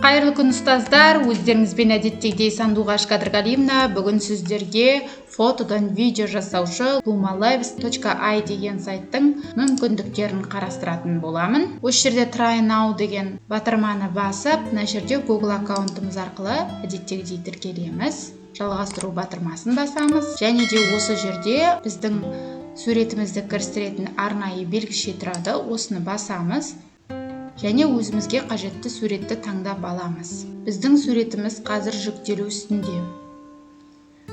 Қайырлы күн ұстаздар, өздеріңізбен әдеттегідей Сандуғаш Қадырғалиевна. Бүгін сіздерге фотодан видео жасаушы lumalives.ai деген сайттың мүмкіндіктерін қарастыратын боламын. Осы жерде try now деген батырманы басып, мына жерде Google аккаунтымыз арқылы әдеттегідей тіркелеміз. Жалғастыру батырмасын басамыз. Және де осы жерде біздің суретімізді кірістіретін арнайы белгіше тұрады. Осыны басамыз. Және өзімізге қажетті суретті таңдап аламыз. Біздің суретіміз қазір жүктелу үстінде.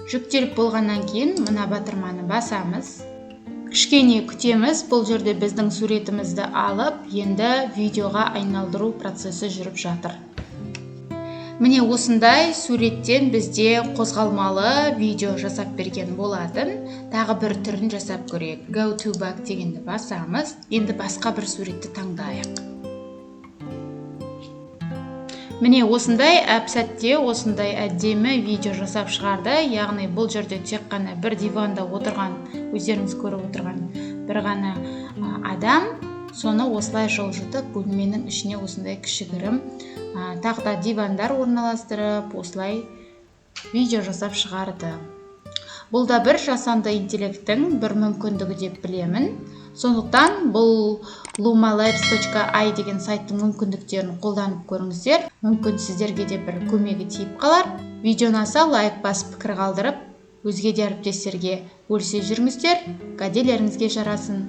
Жүктеліп болғаннан кейін мына батырманы басамыз. Кішкене күтеміз. Бұл жерде біздің суретімізді алып, енді видеоға айналдыру процесі жүріп жатыр. Міне осындай суреттен бізде қозғалмалы видео жасап берген болатын. Тағы бір түрін жасап көрейік. Go to back дегенді басамыз. Енді басқа бір суретті таңдайық. Міне осындай әп-сәтте осындай әдемі видео жасап шығарды. Яғни бұл жерде тек қана бір диванда отырған, өздеріңіз көріп отырған бір ғана адам, соны осылай жылжытып бөлменің ішіне осындай кішігірім тақта дивандар орналастырып, осылай видео жасап шығарды. Бұл да бір жасанды интеллекттің бір мүмкіндігі деп білемін. Сондықтан бұл lumalives.ai деген сайттың мүмкіндіктерін қолданып көріңіздер. Мүмкін сіздерге де бір көмегі тиіп қалар. Видео ұнаса лайк басып пікір қалдырып, өзге де әріптестерге бөлісе жүріңіздер. Кәделеріңізге жарасын.